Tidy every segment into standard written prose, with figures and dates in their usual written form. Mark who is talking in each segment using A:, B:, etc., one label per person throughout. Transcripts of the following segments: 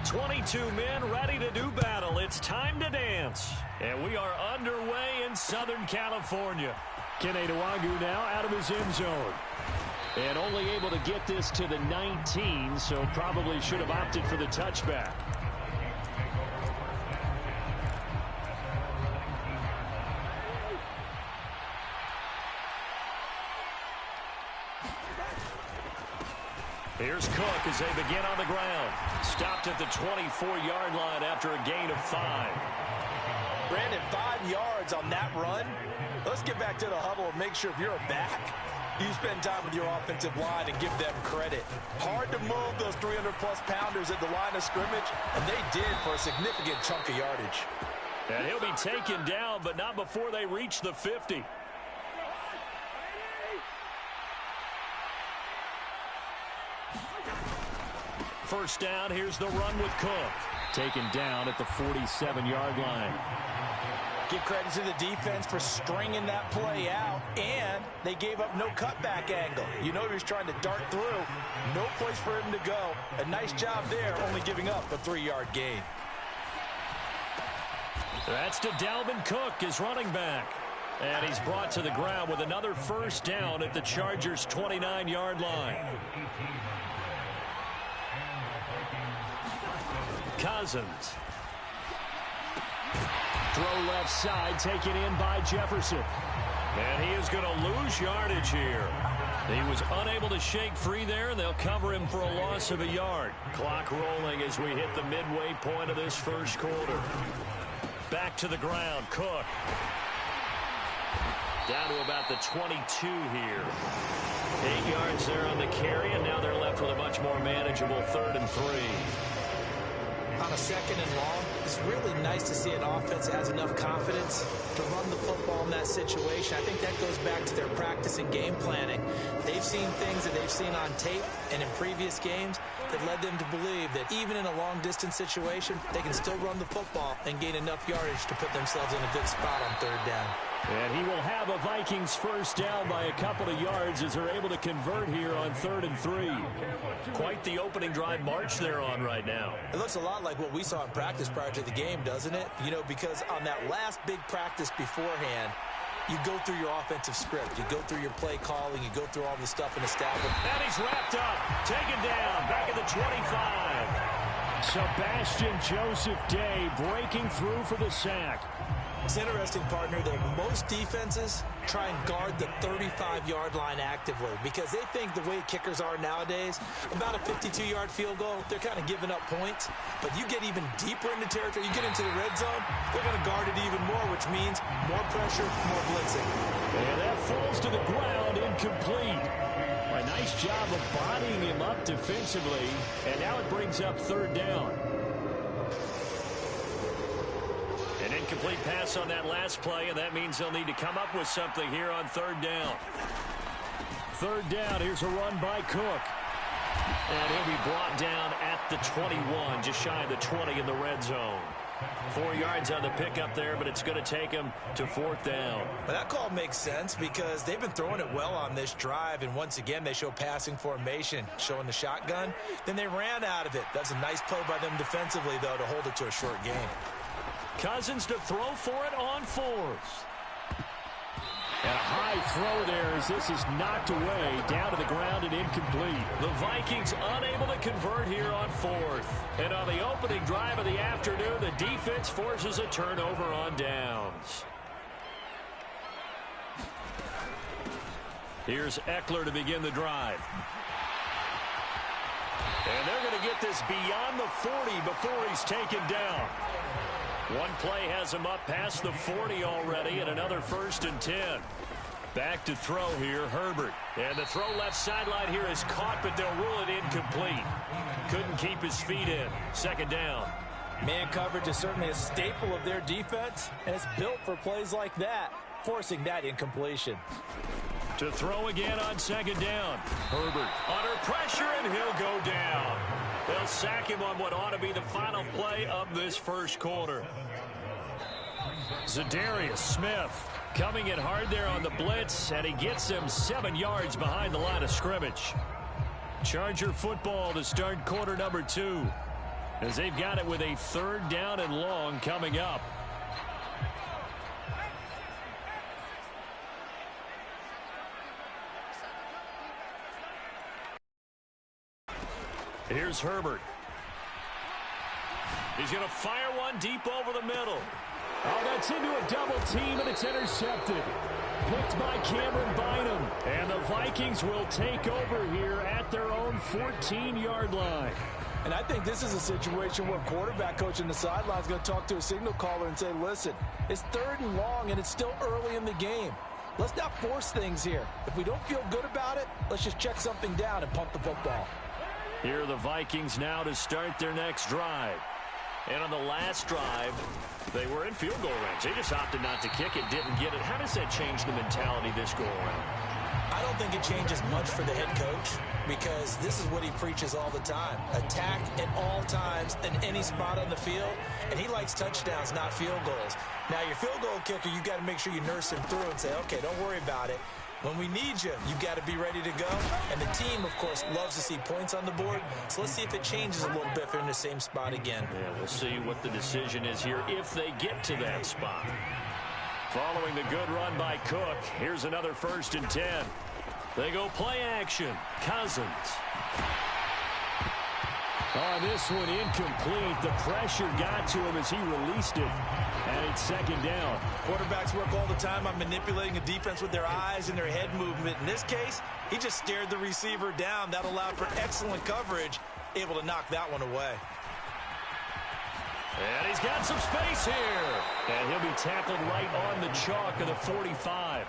A: 22 men ready to do battle. It's time to dance. And we are underway in Southern California. Keneduagu now out of his end zone. And only able to get this to the 19, so probably should have opted for the touchback. Here's Cook as they begin on the ground. Stopped at the 24-yard line after a gain of 5.
B: Brandon, 5 yards on that run. Let's get back to the huddle and make sure if you're a back, you spend time with your offensive line and give them credit. Hard to move those 300-plus pounders at the line of scrimmage, and they did for a significant chunk of yardage.
A: And he'll be taken down, but not before they reach the 50. First down, here's the run with Cook. Taken down at the 47-yard line.
B: Give credit to the defense for stringing that play out, and they gave up no cutback angle. You know he was trying to dart through. No place for him to go. A nice job there, only giving up a 3-yard gain.
A: That's to Dalvin Cook, his running back. And he's brought to the ground with another first down at the Chargers' 29-yard line. Cousins. Throw left side, taken in by Jefferson. And he is going to lose yardage here. He was unable to shake free there, and they'll cover him for a loss of a yard. Clock rolling as we hit the midway point of this first quarter. Back to the ground, Cook. Down to about the 22 here. 8 yards there on the carry, and now they're left with a much more manageable 3rd and 3.
B: On a 2nd and long, it's really nice to see an offense that has enough confidence to run the football in that situation. I think that goes back to their practice and game planning. They've seen things that they've seen on tape and in previous games that led them to believe that even in a long-distance situation, they can still run the football and gain enough yardage to put themselves in a good spot on 3rd down.
A: And he will have a Vikings first down by a couple of yards as they're able to convert here on 3rd and 3. Quite the opening drive march they're on right now.
B: It looks a lot like what we saw in practice prior to the game, doesn't it? You know, because on that last big practice beforehand, you go through your offensive script. You go through your play calling. You go through all the stuff and establish.
A: And he's wrapped up. Taken down. Back at the 25. Sebastian Joseph Day breaking through for the sack.
B: It's interesting, partner, that most defenses try and guard the 35-yard line actively because they think the way kickers are nowadays, about a 52-yard field goal, they're kind of giving up points. But you get even deeper into territory, you get into the red zone, they're going to guard it even more, which means more pressure, more blitzing.
A: And that falls to the ground, incomplete. A nice job of bodying him up defensively, and now it brings up 3rd down. An incomplete pass on that last play, and that means they'll need to come up with something here on 3rd down. 3rd down, here's a run by Cook. And he'll be brought down at the 21, just shy of the 20 in the red zone. 4 yards on the pickup there, but it's going to take him to 4th down.
B: But that call makes sense because they've been throwing it well on this drive, and once again they show passing formation, showing the shotgun. Then they ran out of it. That's a nice play by them defensively, though, to hold it to a short gain.
A: Cousins to throw for it on 4th. And a high throw there as this is knocked away, down to the ground and incomplete. The Vikings unable to convert here on 4th. And on the opening drive of the afternoon, the defense forces a turnover on downs. Here's Eckler to begin the drive. And they're going to get this beyond the 40 before he's taken down. One play has him up past the 40 already, and another 1st and 10. Back to throw here, Herbert. And the throw left sideline here is caught, but they'll rule it incomplete. Couldn't keep his feet in. 2nd down.
B: Man coverage is certainly a staple of their defense, and it's built for plays like that, forcing that incompletion.
A: To throw again on 2nd down. Herbert under pressure, and he'll go down. They'll sack him on what ought to be the final play of this first quarter. Zadarius Smith coming in hard there on the blitz, and he gets him 7 yards behind the line of scrimmage. Charger football to start quarter number 2. as they've got it with a 3rd down and long coming up. Here's Herbert. He's going to fire one deep over the middle.
C: Oh, that's into a double team, and it's intercepted. Picked by Cameron Bynum. And the Vikings will take over here at their own 14-yard line.
B: And I think this is a situation where quarterback coach in the sideline is going to talk to a signal caller and say, listen, it's 3rd and long, and it's still early in the game. Let's not force things here. If we don't feel good about it, let's just check something down and punt the football.
A: Here are the Vikings now to start their next drive. And on the last drive, they were in field goal range. They just opted not to kick it, didn't get it. How does that change the mentality this go around?
B: I don't think it changes much for the head coach because this is what he preaches all the time. Attack at all times in any spot on the field, and he likes touchdowns, not field goals. Now, your field goal kicker, you've got to make sure you nurse him through and say, okay, don't worry about it. When we need you, you've got to be ready to go. And the team, of course, loves to see points on the board. So let's see if it changes a little bit if they're in the same spot again.
A: Yeah, we'll see what the decision is here if they get to that spot. Following the good run by Cook, here's another 1st and 10. They go play action. Cousins.
C: On this one, incomplete. The pressure got to him as he released it. And it's 2nd down.
B: Quarterbacks work all the time on manipulating a defense with their eyes and their head movement. In this case, he just stared the receiver down. That allowed for excellent coverage, able to knock that one away.
A: And he's got some space here.
C: And he'll be tackled right on the chalk of the 45.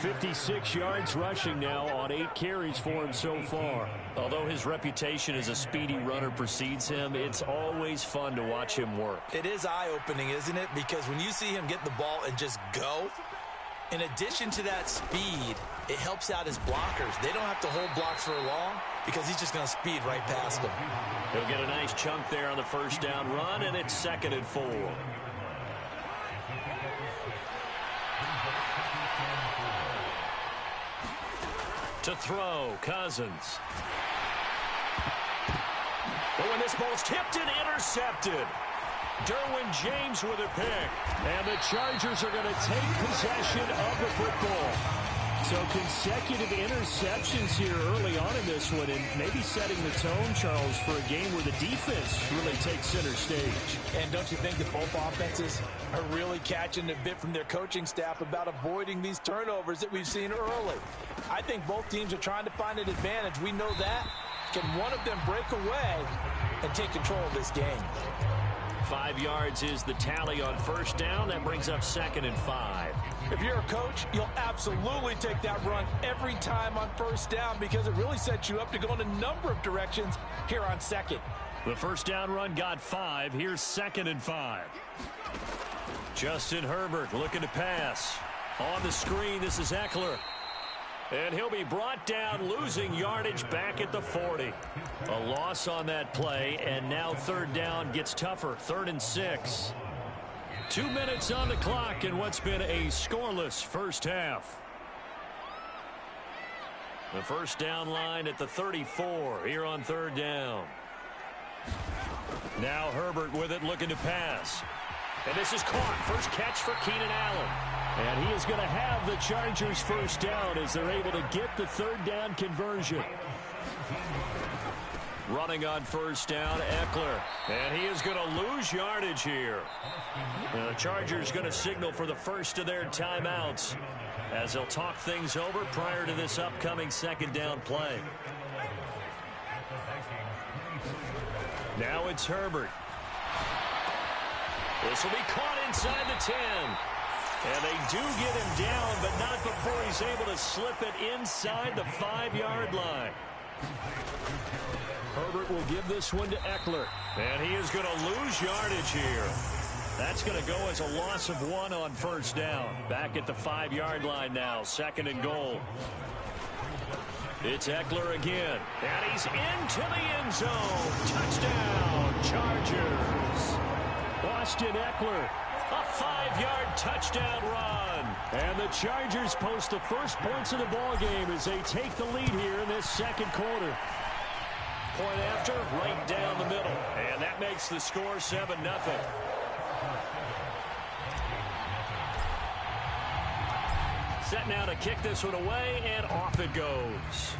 C: 56 yards rushing now on 8 carries for him so far.
A: Although his reputation as a speedy runner precedes him, it's always fun to watch him work.
B: It is eye-opening, isn't it? Because when you see him get the ball and just go, in addition to that speed, it helps out his blockers. They don't have to hold blocks for long because he's just going to speed right past them.
A: He'll get a nice chunk there on the 1st down run, and it's 2nd and 4. To throw, Cousins. But when this ball's tipped and intercepted, Derwin James with a pick.
C: And the Chargers are going to take possession of the football. So consecutive interceptions here early on in this one, and maybe setting the tone, Charles, for a game where the defense really takes center stage.
B: And don't you think that both offenses are really catching a bit from their coaching staff about avoiding these turnovers that we've seen early? I think both teams are trying to find an advantage. We know that. Can one of them break away and take control of this game?
A: 5 yards is the tally on 1st down. That brings up 2nd and 5.
B: If you're a coach, you'll absolutely take that run every time on 1st down because it really sets you up to go in a number of directions here on 2nd.
A: The 1st down run got 5. Here's 2nd and 5. Justin Herbert looking to pass. On the screen, this is Eckler. And he'll be brought down, losing yardage back at the 40. A loss on that play, and now 3rd down gets tougher. 3rd and 6. 2 minutes on the clock in what's been a scoreless 1st half. The 1st down line at the 34 here on 3rd down. Now Herbert with it, looking to pass. And this is caught. First catch for Keenan Allen.
C: And he is going to have the Chargers 1st down as they're able to get the 3rd down conversion.
A: Running on 1st down, Eckler. And he is going to lose yardage here. The Chargers going to signal for the first of their timeouts as they'll talk things over prior to this upcoming 2nd down play. Now it's Herbert. This will be caught inside the 10. And they do get him down, but not before he's able to slip it inside the 5-yard line.
C: Herbert will give this one to Eckler.
A: And he is going to lose yardage here. That's going to go as a loss of 1 on 1st down. Back at the 5-yard line now, 2nd and goal. It's Eckler again. And he's into the end zone. Touchdown, Chargers.
C: Austin Eckler.
A: A 5-yard touchdown run.
C: And the Chargers post the first points of the ball game as they take the lead here in this 2nd quarter.
A: Point after, right down the middle. And that that makes the score 7-0. Set now to kick this one away, and off it goes.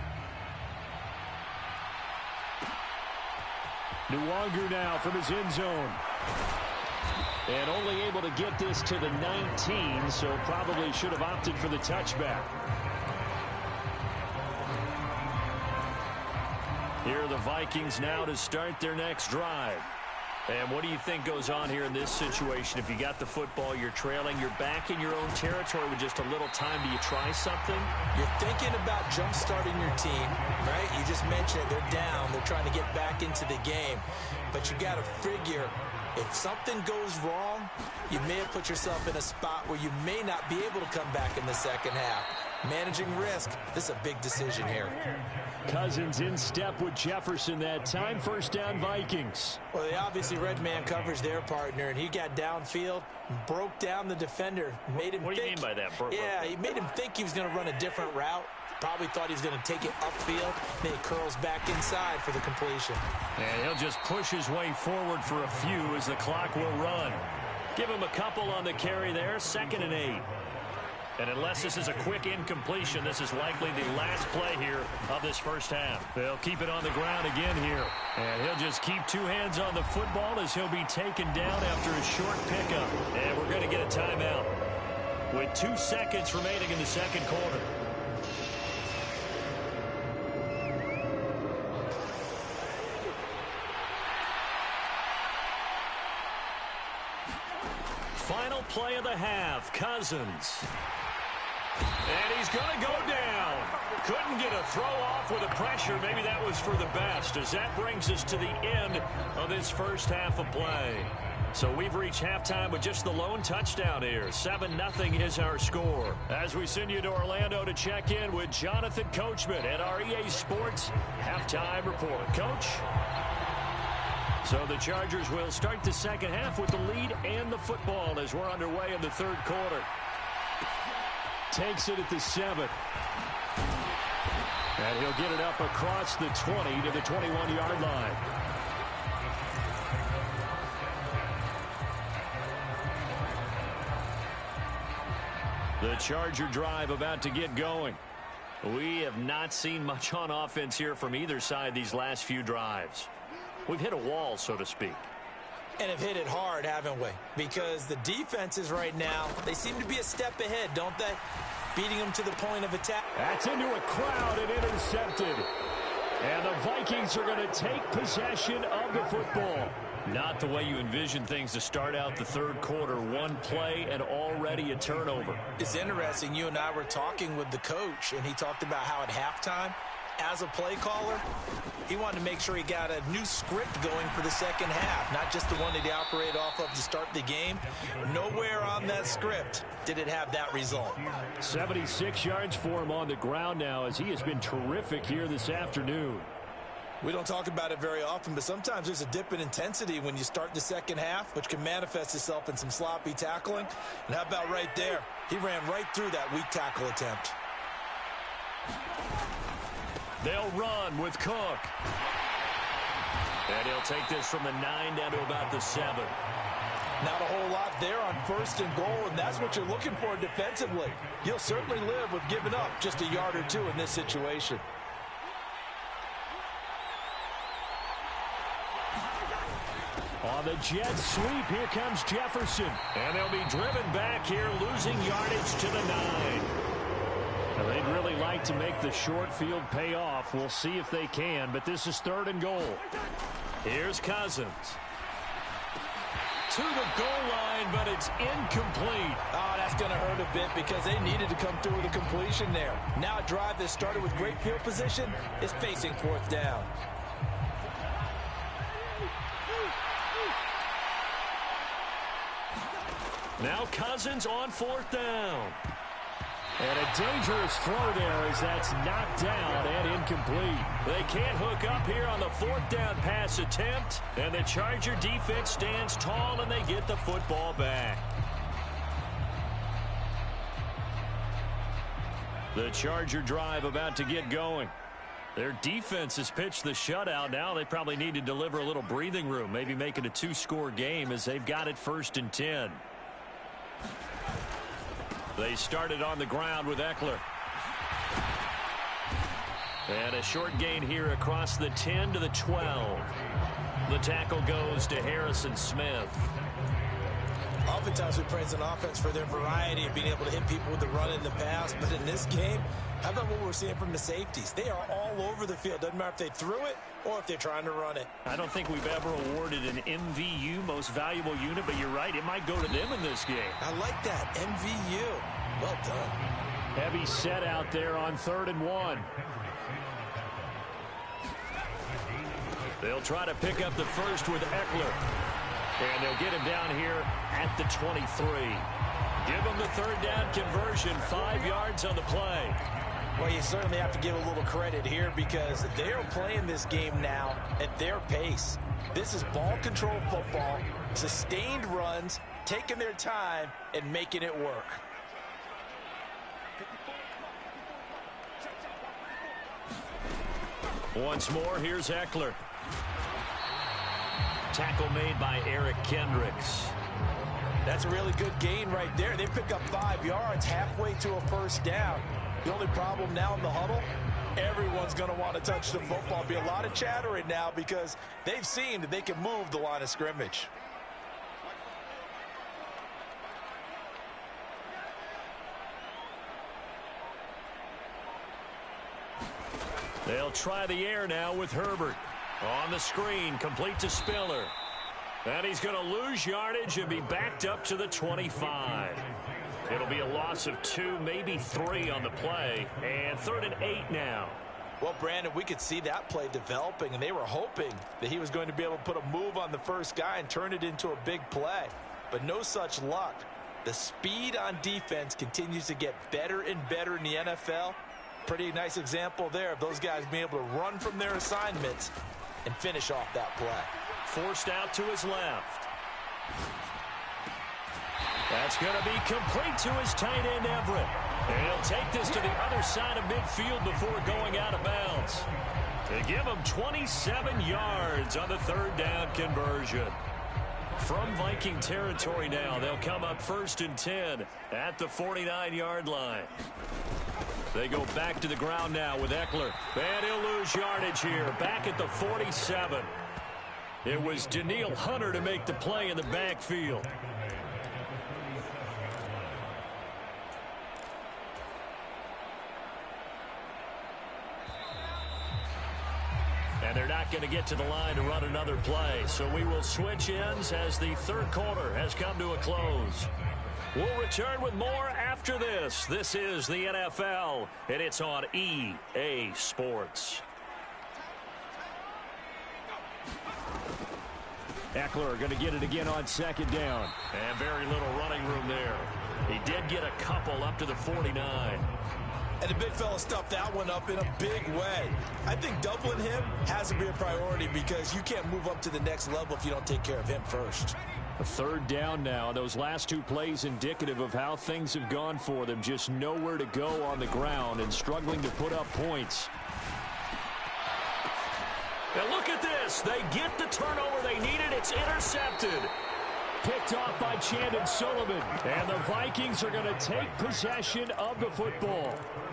C: Nwangu now from his end zone. And only able to get this to the 19, so probably should have opted for the touchback. Here are the Vikings now to start their next drive.
A: And what do you think goes on here in this situation? If you got the football, you're trailing, you're back in your own territory with just a little time. Do you try something?
B: You're thinking about jump-starting your team, right? You just mentioned it. They're down. They're trying to get back into the game. But you got to figure, if something goes wrong, you may have put yourself in a spot where you may not be able to come back in the second half. Managing risk, this is a big decision here.
C: Cousins in step with Jefferson that time. First down, Vikings.
B: Well, they obviously red man coverage their partner, and he got downfield, broke down the defender, made him
A: What do you mean by that?
B: Yeah, he made him think he was going to run a different route. Probably thought he was going to take it upfield. Then he curls back inside for the completion.
A: And he'll just push his way forward for a few as the clock will run. Give him a couple on the carry there. 2nd and 8. And unless this is a quick incompletion, this is likely the last play here of this first half. They'll keep it on the ground again here. And he'll just keep two hands on the football as he'll be taken down after a short pickup. And we're going to get a timeout with 2 seconds remaining in the second quarter. Final play of the half, Cousins. And he's going to go down. Couldn't get a throw off with the pressure. Maybe that was for the best, as that brings us to the end of this first half of play. So we've reached halftime with just the lone touchdown here. 7-0 is our score. As we send you to Orlando to check in with Jonathan Coachman at our EA Sports Halftime Report. Coach? So the Chargers will start the second half with the lead and the football as we're underway in the third quarter.
C: Takes it at the 7. And he'll get it up across the 20 to the 21-yard line. The Charger drive about to get going. We have not seen much on offense here from either side these last few drives. We've hit a wall, so to speak.
B: And have hit it hard, haven't we? Because the defenses right now, they seem to be a step ahead, don't they? Beating them to the point of attack.
C: That's into a crowd and intercepted. And the Vikings are going to take possession of the football.
A: Not the way you envision things to start out the third quarter. One play and already a turnover.
B: It's interesting. You and I were talking with the coach, and he talked about how at halftime, as a play caller, he wanted to make sure he got a new script going for the second half, not just the one that he operated off of to start the game. Nowhere on that script did it have that result.
C: 76 yards for him on the ground now, as he has been terrific here this afternoon.
B: We don't talk about it very often, but sometimes there's a dip in intensity when you start the second half, which can manifest itself in some sloppy tackling. And how about right there? He ran right through that weak tackle attempt.
A: They'll run with Cook. And he'll take this from the 9 down to about the 7.
B: Not a whole lot there on 1st and goal, and that's what you're looking for defensively. You'll certainly live with giving up just a yard or two in this situation.
C: On the jet sweep, here comes Jefferson.
A: And they'll be driven back here, losing yardage to the 9.
C: Now, they'd really like to make the short field pay off. We'll see if they can, but this is 3rd and goal.
A: Here's Cousins. To the goal line, but it's incomplete.
B: Oh, that's going to hurt a bit because they needed to come through with a completion there. Now a drive that started with great field position is facing 4th down.
A: Now Cousins on 4th down.
C: And a dangerous throw there as that's knocked down and incomplete.
A: They can't hook up here on the 4th down pass attempt. And the Charger defense stands tall and they get the football back. The Charger drive about to get going. Their defense has pitched the shutout. Now they probably need to deliver a little breathing room, maybe make it a 2-score game as they've got it 1st and 10. They started on the ground with Eckler. And a short gain here across the 10 to the 12. The tackle goes to Harrison Smith.
B: Oftentimes we praise an offense for their variety of being able to hit people with the run in the pass. But in this game, how about what we're seeing from the safeties? They are all over the field. Doesn't matter if they threw it or if they're trying to run it.
C: I don't think we've ever awarded an MVU, most valuable unit, but you're right. It might go to them in this game.
B: I like that. MVU. Well done.
C: Heavy set out there on 3rd and 1.
A: They'll try to pick up the first with Eckler. And they'll get him down here at the 23. Give him the 3rd down conversion, 5 yards on the play.
B: Well, you certainly have to give a little credit here because they are playing this game now at their pace. This is ball control football, sustained runs, taking their time, and making it work.
A: Once more, here's Eckler. Tackle made by Eric Kendricks.
B: That's a really good gain right there. They pick up 5 yards halfway to a 1st down. The only problem now in the huddle, everyone's going to want to touch the football. Be a lot of chattering now because they've seen that they can move the line of scrimmage.
A: They'll try the air now with Herbert. On the screen, complete to Spiller. And he's going to lose yardage and be backed up to the 25. It'll be a loss of 2, maybe 3 on the play. And 3rd and 8 now.
B: Well, Brandon, we could see that play developing, and they were hoping that he was going to be able to put a move on the first guy and turn it into a big play. But no such luck. The speed on defense continues to get better and better in the NFL. Pretty nice example there of those guys being able to run from their assignments and finish off that play.
A: Forced out to his left. That's going to be complete to his tight end, Everett. And he'll take this to the other side of midfield before going out of bounds. To give him 27 yards on the 3rd down conversion. From Viking territory now, they'll come up 1st and 10 at the 49-yard line. They go back to the ground now with Eckler. And he'll lose yardage here, back at the 47. It was Daniil Hunter to make the play in the backfield. And they're not going to get to the line to run another play. So we will switch ends as the 3rd quarter has come to a close. We'll return with more after this. This is the NFL, and it's on EA Sports.
C: Eckler going to get it again on 2nd down.
A: And very little running room there. He did get a couple up to the 49.
B: And the big fella stuffed that one up in a big way. I think doubling him has to be a priority because you can't move up to the next level if you don't take care of him first.
C: A 3rd down now. Those last 2 plays indicative of how things have gone for them. Just nowhere to go on the ground and struggling to put up points.
A: And look at this. They get the turnover they needed. It's intercepted.
C: Picked off by Chandon Sullivan. And the Vikings are going to take possession of the football.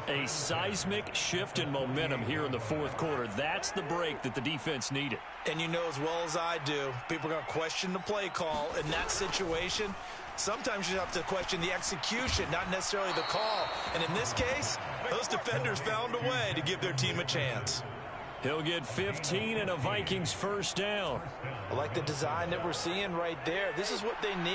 A: A seismic shift in momentum here in the 4th quarter. That's the break that the defense needed.
B: And you know as well as I do, people are going to question the play call in that situation. Sometimes you have to question the execution, not necessarily the call. And in this case, those defenders found a way to give their team a chance.
A: He'll get 15 and a Vikings 1st down.
B: I like the design that we're seeing right there. This is what they need.